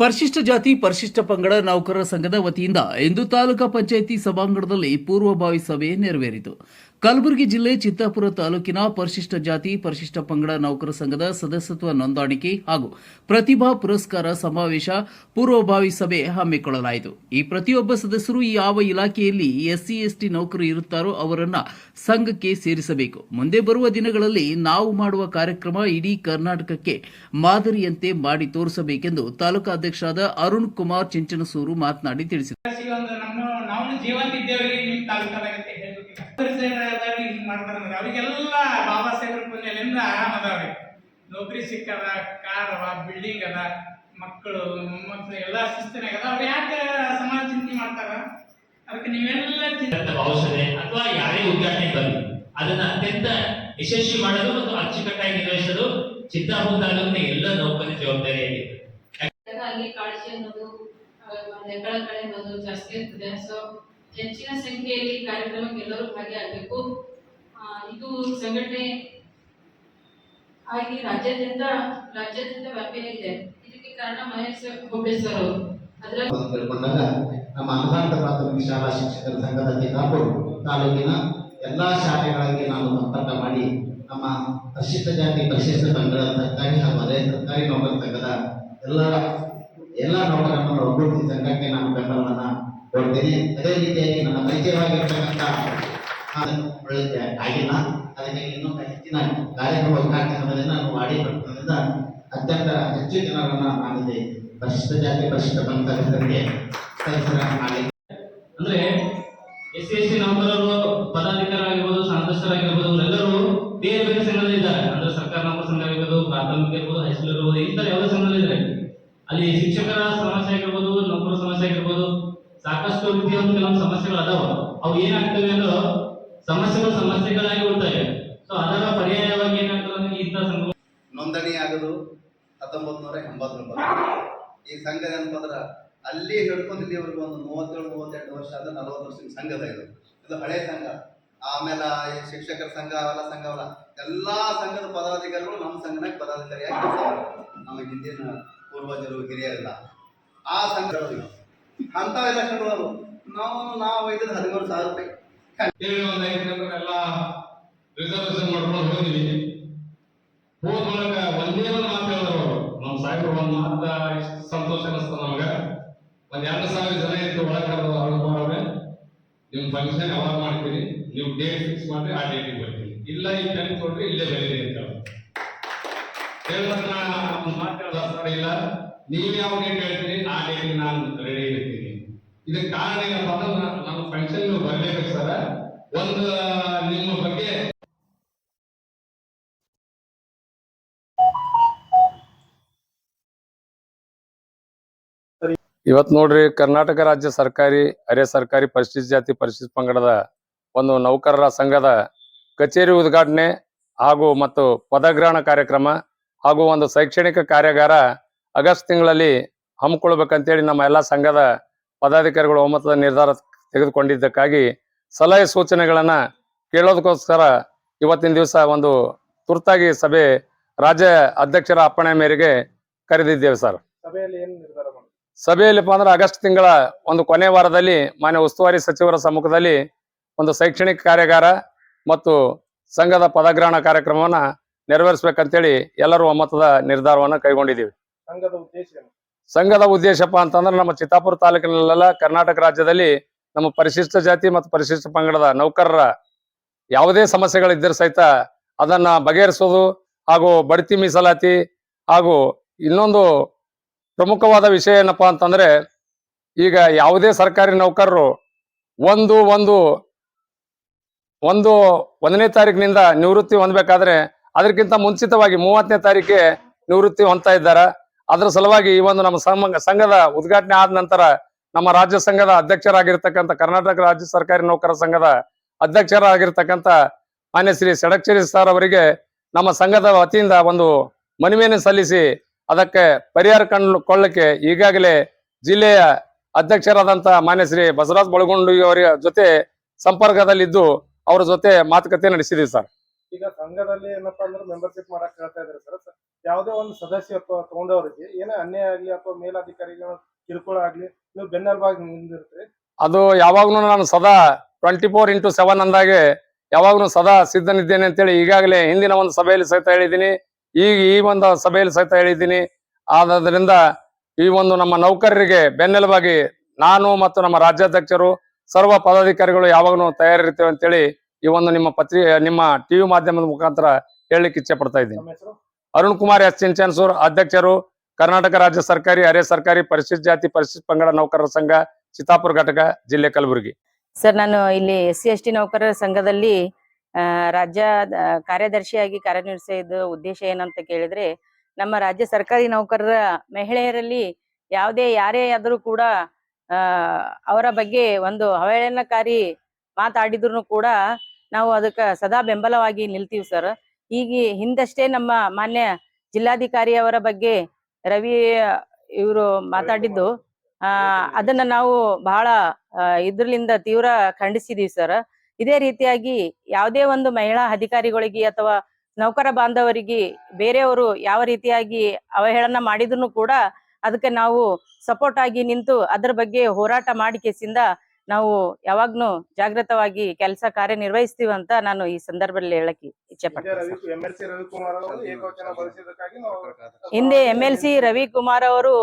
ಪರಿಶಿಷ್ಟ ಜಾತಿ ಪರಿಶಿಷ್ಟ ಪಂಗಡ ನೌಕರರ ಸಂಘದ ವತಿಯಿಂದ ಇಂದು ತಾಲೂಕಾ ಪಂಚಾಯಿತಿ ಸಭಾಂಗಣದಲ್ಲಿ ಪೂರ್ವಭಾವಿ ಸಭೆ ನೆರವೇರಿತು. ಕಲಬುರಗಿ ಜಿಲ್ಲೆ ಚಿತ್ತಾಪುರ ತಾಲೂಕಿನ ಪರಿಶಿಷ್ಟ ಜಾತಿ ಪರಿಶಿಷ್ಟ ಪಂಗಡ ನೌಕರ ಸಂಘದ ಸದಸ್ಯತ್ವ ನೋಂದಾಣಿಕೆ ಹಾಗೂ ಪ್ರತಿಭಾ ಪುರಸ್ಕಾರ ಸಮಾವೇಶ ಪೂರ್ವಭಾವಿ ಸಭೆ ಹಮ್ಮಿಕೊಳ್ಳಲಾಯಿತು. ಈ ಪ್ರತಿಯೊಬ್ಬ ಸದಸ್ಯರು ಯಾವ ಇಲಾಖೆಯಲ್ಲಿ ಎಸ್ಸಿ ಎಸ್ಟಿ ನೌಕರು ಇರುತ್ತಾರೋ ಅವರನ್ನ ಸಂಘಕ್ಕೆ ಸೇರಿಸಬೇಕು. ಮುಂದೆ ಬರುವ ದಿನಗಳಲ್ಲಿ ನಾವು ಮಾಡುವ ಕಾರ್ಯಕ್ರಮ ಇಡೀ ಕರ್ನಾಟಕಕ್ಕೆ ಮಾದರಿಯಂತೆ ಮಾಡಿ ತೋರಿಸಬೇಕೆಂದು ತಾಲೂಕಾ ಅಧ್ಯಕ್ಷರಾದ ಅರುಣ್ ಕುಮಾರ್ ಚಿಂಚನಸೂರು ಮಾತನಾಡಿ ತಿಳಿಸಿದರು. ಅವರಿಗೆಲ್ಲ ಬಾಬಾ ಸಾಹೇಬ್ರ ಪುಣ್ಯದಿಂದ ಆರಾಮ ಅದಾವ್ರಿ. ನೌಕರಿ ಸಿಕ್ಕದ, ಕಾರ್ ಅದ, ಬಿಲ್ಡಿಂಗ್ ಅದ, ಮಕ್ಕಳು ಮೊಮ್ಮಕ್ಕಳು ಎಲ್ಲ ಶಿಸ್ತನಾಗ ಅದ. ಅವ್ರು ಯಾಕೆ ಸಮಾಜ ಚಿಂತೆ ಮಾಡ್ತಾರ? ಅದಕ್ಕೆ ನೀವೆಲ್ಲ ಔಷಧಿ ಅಥವಾ ಯಾರೇ ಉದ್ಘಾಟನೆ ಬರಲಿ ಅದನ್ನ ಅತ್ಯಂತ ಯಶಸ್ವಿ ಮಾಡೋದು ಮತ್ತು ಅಚ್ಚುಕಟ್ಟಾಗಿ ನಿರ್ವಹಿಸೋದು ಚಿತ್ತಾಪುರ ತಾಲೂಕಿನ ಎಲ್ಲ ನೌಕರ ಜವಾಬ್ದಾರಿಯಾಗಿದೆ. ಅಲ್ಲಿ ಕಾಳಜಿ ಅನ್ನೋದು ನೆಗಳ ಕಡೆ ಅನ್ನೋದು ಜಾಸ್ತಿ ಇರ್ತದೆ. ಸೊ ಹೆಚ್ಚಿನ ಸಂಖ್ಯೆಯಲ್ಲಿ ಕಾರ್ಯಕ್ರಮಕ್ಕೆ ಎಲ್ಲರೂ ಭಾಗಿಯಾಗಬೇಕು. ಇದು ಸಂಘಟನೆ ಆಗಿ ರಾಜ್ಯಾದ್ಯಂತ ವ್ಯಾಪಿಯಾಗಿದೆ. ಇದಕ್ಕೆ ಕಾರಣ ಮಹೇಶ್ ಗೋಬೆ ಸರ್ ಅವರು. ತಿಳ್ಕೊಂಡಾಗ ನಮ್ಮ ಅನುದಾನಿತ ಪ್ರಾಥಮಿಕ ಶಾಲಾ ಶಿಕ್ಷಕರ ಸಂಘದ ಚಿತ್ತಾಪುರ ತಾಲೂಕಿನ ಎಲ್ಲಾ ಶಾಲೆಗಳಿಗೆ ನಾನು ಸಂಪರ್ಕ ಮಾಡಿ ನಮ್ಮ ಪರಿಶಿಷ್ಟ ಜಾತಿ ಪರಿಶಿಷ್ಟ ಪಂಗಡ ಸರ್ಕಾರಿ ಹಾಗೂ ಅರೆ ಸರ್ಕಾರಿ ನೌಕರ ಸಂಘದ ಎಲ್ಲ ನೌಕರರನ್ನು ಒಗ್ಗೂಡಿಸಿ ಸಂಘಕ್ಕೆ ನಾನು ಬೆಂಬಲವನ್ನ ಕೊಡ್ತೇನೆ. ಅದೇ ರೀತಿಯಾಗಿ ನನ್ನ ಪರಿಚಯವಾಗಿರ್ತಕ್ಕಂಥ ಆಗಿಲ್ಲ, ಅದಕ್ಕೆ ಇನ್ನೂ ಹೆಚ್ಚಿನ ಕಾರ್ಯಕ್ರಮ ಉದ್ಘಾಟನೆ ನಾನು ವಾಡಿ ಪಟ್ಟಣದಿಂದ ಅತ್ಯಂತ ಹೆಚ್ಚು ಜನರನ್ನ ನಾನಿದೆ ಪರಿಶಿಷ್ಟ ಜಾತಿ ಪರಿಶಿಷ್ಟ ಪಂಗಡಕ್ಕೆ ಅಂದ್ರೆ ಎಸ್ ಸಿ ನೌಕರರು ಪದಾಧಿಕಾರಿಯಾಗಿರ್ಬೋದು, ಸದಸ್ಯರಾಗಿರ್ಬೋದು, ಅವರೆಲ್ಲರೂ ಬೇರೆ ಬೇರೆ ಸಂಘದಲ್ಲಿದ್ದಾರೆ. ಅಂದ್ರೆ ಸರ್ಕಾರ ನೌಕರ ಸಂಘ ಆಗಿರ್ಬೋದು, ಪ್ರಾಥಮಿಕ ಇರ್ಬೋದು, ಹೈಸ್ಕೂಲ್ ಇರ್ಬೋದು, ಈ ತರ ಯಾವುದೇ ಸಂಘದಲ್ಲಿದ್ದಾರೆ. ಅಲ್ಲಿ ಶಿಕ್ಷಕರ ಸಮಸ್ಯೆ ಆಗಿರ್ಬೋದು, ನೌಕರ ಸಮಸ್ಯೆ ಆಗಿರ್ಬೋದು, ಸಾಕಷ್ಟು ರೀತಿಯ ಕೆಲವೊಂದು ಸಮಸ್ಯೆಗಳು ಅದಾವ. ಅವು ಏನಾಗ್ತವೆ ಅಂದ್ರೆ ಸಮಸ್ಯೆಗಳಾಗಿ ಉಳ್ತವೆ. ಸೊ ಅದರ ಪರ್ಯಾಯವಾಗಿ ಏನಾಗ್ತದೆ ಅಂದ್ರೆ ಇಂಥ ಸಂಘ ನೋಂದಣಿ ಆಗೋದು 1989. ಈ ಸಂಘದ ಅಂತಂದ್ರೆ ಅಲ್ಲಿ ಹಿಡ್ಕೊಂಡು ಇಲ್ಲಿವರೆಗೂ ಒಂದು 37-38 ವರ್ಷ ಆದ 40 ವರ್ಷದ ಸಂಘದ ಇದು ಹಳೆ ಸಂಘ. ಆಮೇಲೆ ಈ ಶಿಕ್ಷಕರ ಸಂಘ ಅವೆಲ್ಲ ಸಂಘವಲ್ಲ, ಎಲ್ಲಾ ಸಂಘದ ಪದಾಧಿಕಾರಿಗಳು ನಮ್ಮ ಸಂಘನಾಗ ಪದಾಧಿಕಾರಿಯಾಗಿ ನಮ್ಮ ಹಿಂದಿನ ಪೂರ್ವಜರು ಹಿರಿಯರೆಲ್ಲ ಆ ಸಂಘಗಳು ಅಂಥವು ಎಲೆಕ್ಷನ್ಗಳು ನಾವು ಒಯ್ದ್ರೆ 13,000 ರೂಪಾಯಿ ಒಂದು 5 ಜನರೆಲ್ಲ ರಿಸರ್ವೇಶನ್ ಮಾಡ್ಕೊಂಡು ಹೋಗಿದ್ವಿ. ಹೋದ ಮೂಲಕ ಒಂದೇ ಒಂದು ಮಾತು ಹೇಳಿದ್ರು ನಮ್ಮ ಸಾಹೇಬರು. ಒಂದು ಮಾತ ಎಷ್ಟು ಸಂತೋಷ ಅನಿಸ್ತದೆ ನಮಗ. 2,000 ಜನ ಇತ್ತು ಒಳಗಡೆ ಅವ್ರೆ, ನಿಮ್ ಫಂಕ್ಷನ್ ಯಾವಾಗ ಮಾಡ್ತೀರಿ, ನೀವು ಡೇಟ್ ಫಿಕ್ಸ್ ಮಾಡ್ರಿ, ಆ ಡೇಟಿಗೆ ಬರ್ತೀನಿ, ಇಲ್ಲ ಈ ಪೆನ್ ಕೊಡ್ರಿ, ಇಲ್ಲೇ ಬರೀರಿ ಅಂತ ಹೇಳಿದಾಗ ಮಾತು ಹೇಳಿದ ಸರ್, ಇಲ್ಲ ನೀವ್ ಯಾವ ಡೇಟ್ ಹೇಳ್ತೀರಿ ಆ ಡೇಟಿಗೆ ನಾನು ರೆಡಿ ಇರ್ತೀನಿ. ಇದಕ್ಕೆ ಕಾರಣ ಏನಪ್ಪ ಅಂದ್ರೆ ನಮ್ಮ ಫಂಕ್ಷನ್ ನೀವು ಬರ್ಲೇಬೇಕು ಸರ್. ಒಂದು ನಿಮ್ಮ ಬಗ್ಗೆ ಇವತ್ತು ನೋಡ್ರಿ, ಕರ್ನಾಟಕ ರಾಜ್ಯ ಸರ್ಕಾರಿ ಅರೆ ಸರ್ಕಾರಿ ಪರಿಶಿಷ್ಟ ಜಾತಿ ಪರಿಶಿಷ್ಟ ಪಂಗಡದ ಒಂದು ನೌಕರರ ಸಂಘದ ಕಚೇರಿ ಉದ್ಘಾಟನೆ ಹಾಗೂ ಮತ್ತು ಪದಗ್ರಹಣ ಕಾರ್ಯಕ್ರಮ ಹಾಗೂ ಒಂದು ಶೈಕ್ಷಣಿಕ ಕಾರ್ಯಾಗಾರ ಆಗಸ್ಟ್ ತಿಂಗಳಲ್ಲಿ ಹಮ್ಮಿಕೊಳ್ಬೇಕಂತೇಳಿ ನಮ್ಮ ಎಲ್ಲ ಸಂಘದ ಪದಾಧಿಕಾರಿಗಳು ಒಮ್ಮತದ ನಿರ್ಧಾರ ತೆಗೆದುಕೊಂಡಿದ್ದಕ್ಕಾಗಿ ಸಲಹೆ ಸೂಚನೆಗಳನ್ನ ಕೇಳೋದಕ್ಕೋಸ್ಕರ ಇವತ್ತಿನ ದಿವಸ ಒಂದು ತುರ್ತಾಗಿ ಸಭೆ ರಾಜ್ಯ ಅಧ್ಯಕ್ಷರ ಅಪ್ಪಣೆ ಮೇರೆಗೆ ಕರೆದಿದ್ದೇವೆ ಸರ್. ಸಭೆಯಲ್ಲಿಪ್ಪ ಅಂದ್ರೆ ಆಗಸ್ಟ್ ತಿಂಗಳ ಒಂದು ಕೊನೆ ವಾರದಲ್ಲಿ ಮಾನ್ಯ ಉಸ್ತುವಾರಿ ಸಚಿವರ ಸಮ್ಮುಖದಲ್ಲಿ ಒಂದು ಶೈಕ್ಷಣಿಕ ಕಾರ್ಯಾಗಾರ ಮತ್ತು ಸಂಘದ ಪದಗ್ರಹಣ ಕಾರ್ಯಕ್ರಮವನ್ನ ನೆರವೇರಿಸಬೇಕಂತೇಳಿ ಎಲ್ಲರೂ ಒಮ್ಮತದ ನಿರ್ಧಾರವನ್ನ ಕೈಗೊಂಡಿದ್ದೀವಿ. ಸಂಘದ ಉದ್ದೇಶಪ್ಪ ಅಂತಂದ್ರೆ ನಮ್ಮ ಚಿತ್ತಾಪುರ ತಾಲೂಕಿನಲ್ಲೆಲ್ಲ ಕರ್ನಾಟಕ ರಾಜ್ಯದಲ್ಲಿ ನಮ್ಮ ಪರಿಶಿಷ್ಟ ಜಾತಿ ಮತ್ತು ಪರಿಶಿಷ್ಟ ಪಂಗಡದ ನೌಕರರ ಯಾವುದೇ ಸಮಸ್ಯೆಗಳಿದ್ದರೂ ಸಹಿತ ಅದನ್ನ ಬಗೆಹರಿಸೋದು ಹಾಗೂ ಬಡ್ತಿ ಮೀಸಲಾತಿ ಹಾಗೂ ಇನ್ನೊಂದು ಪ್ರಮುಖವಾದ ವಿಷಯ ಏನಪ್ಪಾ ಅಂತಂದ್ರೆ, ಈಗ ಯಾವುದೇ ಸರ್ಕಾರಿ ನೌಕರರು ಒಂದನೇ ತಾರೀಕಿನಿಂದ ನಿವೃತ್ತಿ ಹೊಂದಬೇಕಾದ್ರೆ ಅದಕ್ಕಿಂತ ಮುಂಚಿತವಾಗಿ 30ನೇ ತಾರೀಕಿಗೆ ನಿವೃತ್ತಿ ಹೊಂದ್ತಾ ಇದ್ದಾರೆ. ಅದರ ಸಲುವಾಗಿ ಈ ಒಂದು ನಮ್ಮ ಸಂಘದ ಉದ್ಘಾಟನೆ ಆದ ನಂತರ ನಮ್ಮ ರಾಜ್ಯ ಸಂಘದ ಅಧ್ಯಕ್ಷರಾಗಿರ್ತಕ್ಕಂಥ ಕರ್ನಾಟಕ ರಾಜ್ಯ ಸರ್ಕಾರಿ ನೌಕರ ಸಂಘದ ಅಧ್ಯಕ್ಷರಾಗಿರ್ತಕ್ಕಂಥ ಮಾನ್ಯ ಶ್ರೀ ಷಡಕ್ಷರಿ ಸರ್ ಅವರಿಗೆ ನಮ್ಮ ಸಂಘದ ವತಿಯಿಂದ ಒಂದು ಮನವಿಯನ್ನು ಸಲ್ಲಿಸಿ ಅದಕ್ಕೆ ಪರಿಹಾರ ಕಂಡುಕೊಳ್ಳಕ್ಕೆ ಈಗಾಗಲೇ ಜಿಲ್ಲೆಯ ಅಧ್ಯಕ್ಷರಾದಂತಹ ಮಾನ್ಯ ಶ್ರೀ ಬಸವರಾಜ್ ಬಳಗೊಂಡು ಅವರ ಜೊತೆ ಸಂಪರ್ಕದಲ್ಲಿದ್ದು ಅವರ ಜೊತೆ ಮಾತುಕತೆ ನಡೆಸಿದೀವಿ ಸರ್. ಈಗ ಸಂಘದಲ್ಲಿ ಏನಪ್ಪಾ ಅಂದ್ರೆ ಮೆಂಬರ್ಶಿಪ್ ಮಾಡಕ್ ಹೇಳ್ತಾ ಇದ್ದಾರೆ ಸರ್. ಯಾವುದೇ ಒಂದು ಸದಸ್ಯತ್ವ ತಗೊಂಡವರಿಗೆ ಏನೇ ಅನ್ಯಾಯ ಆಗಲಿ ಅಥವಾ ಮೇಲಾಧಿಕಾರಿಗಳ ಕಿರುಕುಳ ಆಗಲಿ ನೀವು ಬೆನ್ನೆಲುಬಾಗಿ ನಿಂದಿರ್ತೀರಿ. ಅದು ಯಾವಾಗ್ಲೂ ನಾನು ಸದಾ 24x7 ಅಂದಾಗೆ ಯಾವಾಗ್ಲೂ ಸದಾ ಸಿದ್ಧನಿದ್ದೇನೆ ಅಂತೇಳಿ ಈಗಾಗಲೇ ಹಿಂದಿನ ಒಂದು ಸಭೆಯಲ್ಲಿ ಸಹಿತ ಹೇಳಿದ್ದೀನಿ, ಈಗ ಈ ಒಂದು ಸಭೆಯಲ್ಲಿ ಸಹಿತ ಹೇಳಿದ್ದೀನಿ. ಆದ್ರಿಂದ ಈ ಒಂದು ನಮ್ಮ ನೌಕರರಿಗೆ ಬೆನ್ನೆಲುಬಾಗಿ ನಾನು ಮತ್ತು ನಮ್ಮ ರಾಜ್ಯಾಧ್ಯಕ್ಷರು ಸರ್ವ ಪದಾಧಿಕಾರಿಗಳು ಯಾವಾಗಲೂ ತಯಾರಿರ್ತೇವೆ ಅಂತೇಳಿ ಈ ಒಂದು ನಿಮ್ಮ ಟಿವಿ ಮಾಧ್ಯಮದ ಮುಖಾಂತರ ಹೇಳಲಿಕ್ಕೆ ಇಚ್ಛೆ ಪಡ್ತಾ ಇದ್ದೀನಿ. ನಮ್ಮ ಹೆಸರು ಅರುಣ್ ಕುಮಾರ್ ಎಸ್ ಚಿಂಚನ್ಸೂರ್, ಅಧ್ಯಕ್ಷರು, ಕರ್ನಾಟಕ ರಾಜ್ಯ ಸರ್ಕಾರಿ ಹಿರಿಯ ಸರ್ಕಾರಿ ಪರಿಶಿಷ್ಟ ಜಾತಿ ಪರಿಶಿಷ್ಟ ಪಂಗಡ ನೌಕರರ ಸಂಘ, ಚಿತ್ತಾಪುರ ಘಟಕ, ಜಿಲ್ಲೆ ಕಲಬುರಗಿ. ಸರ್, ನಾನು ಇಲ್ಲಿ SC/ST ನೌಕರರ ಸಂಘದಲ್ಲಿ ರಾಜ್ಯ ಕಾರ್ಯದರ್ಶಿಯಾಗಿ ಕಾರ್ಯನಿರ್ವಹಿಸಿದ ಉದ್ದೇಶ ಏನಂತ ಕೇಳಿದ್ರೆ, ನಮ್ಮ ರಾಜ್ಯ ಸರ್ಕಾರಿ ನೌಕರರ ಮಹಿಳೆಯರಲ್ಲಿ ಯಾರೇ ಆದರೂ ಕೂಡ ಅವರ ಬಗ್ಗೆ ಒಂದು ಅವಹೇಳನಕಾರಿ ಮಾತಾಡಿದ್ರು ಕೂಡ ನಾವು ಅದಕ್ಕೆ ಸದಾ ಬೆಂಬಲವಾಗಿ ನಿಲ್ತೀವಿ ಸರ್. ಈಗ ಹಿಂದಷ್ಟೇ ನಮ್ಮ ಮಾನ್ಯ ಜಿಲ್ಲಾಧಿಕಾರಿ ಅವರ ಬಗ್ಗೆ ರವಿ ಇವರು ಮಾತಾಡಿದ್ದು, ಅದನ್ನ ನಾವು ಬಹಳ ಇದ್ರಲಿಂದ ತೀವ್ರ ಖಂಡಿಸಿದೀವಿ ಸರ್. ಇದೇ ರೀತಿಯಾಗಿ ಯಾವುದೇ ಒಂದು ಮಹಿಳಾ ಅಧಿಕಾರಿಗಳಿಗೆ ಅಥವಾ ನೌಕರ ಬಾಂಧವರಿಗೆ ಬೇರೆಯವರು ಯಾವ ರೀತಿಯಾಗಿ ಅವಹೇಳನ ಮಾಡಿದ್ರು ಕೂಡ ಅದಕ್ಕೆ ನಾವು ಸಪೋರ್ಟ್ ಆಗಿ ನಿಂತು ಅದರ ಬಗ್ಗೆ ಹೋರಾಟ ಮಾಡಿ ಕೇಸಿಂದ ನಾವು ಯಾವಾಗ್ಲೂ ಜಾಗೃತವಾಗಿ ಕಾರ್ಯ ನಿರ್ವಹಿಸ್ತೀವಿ ಅಂತ ನಾನು ಈ ಸಂದರ್ಭದಲ್ಲಿ ಹೇಳಕ್ಕೆ ಇಚ್ಛೆ ಪಡ್ತೀನಿ. MLC ರವಿಕುಮಾರ್ ಅವರು ಏಕವಚನ ಬಳಸಿದ್ದಕ್ಕಾಗಿ ನಾವು ಹಿಂದೆ MLC ರವಿಕುಮಾರ್ ಅವರು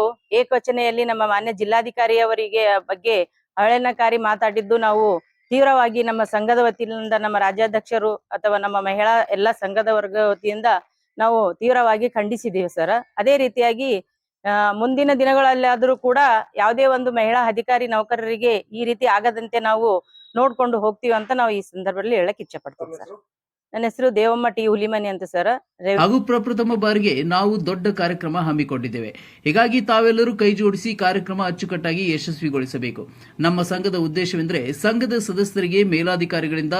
ಏಕವಚನೆಯಲ್ಲಿ ನಮ್ಮ ಮಾನ್ಯ ಜಿಲ್ಲಾಧಿಕಾರಿ ಅವರಿಗೆ ಬಗ್ಗೆ ಅವಹೇಳನಕಾರಿ ಮಾತಾಡಿದ್ದು ನಾವು ತೀವ್ರವಾಗಿ ನಮ್ಮ ಸಂಘದ ವತಿಯಿಂದ, ನಮ್ಮ ರಾಜ್ಯಾಧ್ಯಕ್ಷರು ಅಥವಾ ನಮ್ಮ ಮಹಿಳಾ ಎಲ್ಲ ಸಂಘದ ವರ್ಗ ವತಿಯಿಂದ ನಾವು ತೀವ್ರವಾಗಿ ಖಂಡಿಸಿದ್ದೀವಿ ಸರ್. ಅದೇ ರೀತಿಯಾಗಿ ಮುಂದಿನ ದಿನಗಳಲ್ಲಾದರೂ ಕೂಡ ಯಾವುದೇ ಒಂದು ಮಹಿಳಾ ಅಧಿಕಾರಿ ನೌಕರರಿಗೆ ಈ ರೀತಿ ಆಗದಂತೆ ನಾವು ನೋಡ್ಕೊಂಡು ಹೋಗ್ತೀವಿ ಅಂತ ನಾವು ಈ ಸಂದರ್ಭದಲ್ಲಿ ಹೇಳಕ್ ಇಚ್ಛೆ ಪಡ್ತೀವಿ ಸರ್. ನನ್ನ ಹೆಸರು ದೇವಮ್ಮ ಟಿ ಹುಲಿಮನಿ ಅಂತ ಸರ್. ಹಾಗೂ ಪ್ರಪ್ರಥಮ ಬಾರಿಗೆ ನಾವು ದೊಡ್ಡ ಕಾರ್ಯಕ್ರಮ ಹಮ್ಮಿಕೊಂಡಿದ್ದೇವೆ. ಹೀಗಾಗಿ ತಾವೆಲ್ಲರೂ ಕೈ ಜೋಡಿಸಿ ಕಾರ್ಯಕ್ರಮ ಅಚ್ಚುಕಟ್ಟಾಗಿ ಯಶಸ್ವಿಗೊಳಿಸಬೇಕು. ನಮ್ಮ ಸಂಘದ ಉದ್ದೇಶವೆಂದರೆ ಸಂಘದ ಸದಸ್ಯರಿಗೆ ಮೇಲಾಧಿಕಾರಿಗಳಿಂದ,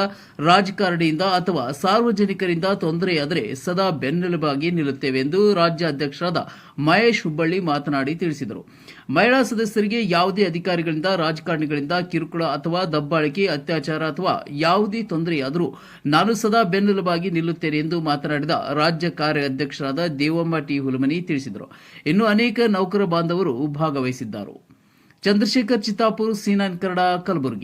ರಾಜಕಾರಣಿಯಿಂದ ಅಥವಾ ಸಾರ್ವಜನಿಕರಿಂದ ತೊಂದರೆಯಾದರೆ ಸದಾ ಬೆನ್ನೆಲುಬಾಗಿ ನಿಲ್ಲುತ್ತೇವೆ ಎಂದು ರಾಜ್ಯಾಧ್ಯಕ್ಷರಾದ ಮಹೇಶ್ ಹುಬ್ಬಳ್ಳಿ ಮಾತನಾಡಿ ತಿಳಿಸಿದರು. ಮಹಿಳಾ ಸದಸ್ಯರಿಗೆ ಯಾವುದೇ ಅಧಿಕಾರಿಗಳಿಂದ, ರಾಜಕಾರಣಿಗಳಿಂದ ಕಿರುಕುಳ ಅಥವಾ ದಬ್ಬಾಳಿಕೆ, ಅತ್ಯಾಚಾರ ಅಥವಾ ಯಾವುದೇ ತೊಂದರೆಯಾದರೂ ನಾನು ಸದಾ ಬೆನ್ನೆಲುಬಾಗಿ ನಿಲ್ಲುತ್ತೇನೆ ಎಂದು ಮಾತನಾಡಿದ ರಾಜ್ಯ ಕಾರ್ಯಾಧ್ಯಕ್ಷರಾದ ದೇವಮ್ಮ ಟಿ ಹುಲಮನಿ ತಿಳಿಸಿದರು. ಇನ್ನು ಅನೇಕ ನೌಕರ ಬಾಂಧವರು ಭಾಗವಹಿಸಿದ್ದರು. ಚಂದ್ರಶೇಖರ್ ಚಿತ್ತಾಪುರ್, C9 ಕನ್ನಡ, ಕಲಬುರಗಿ.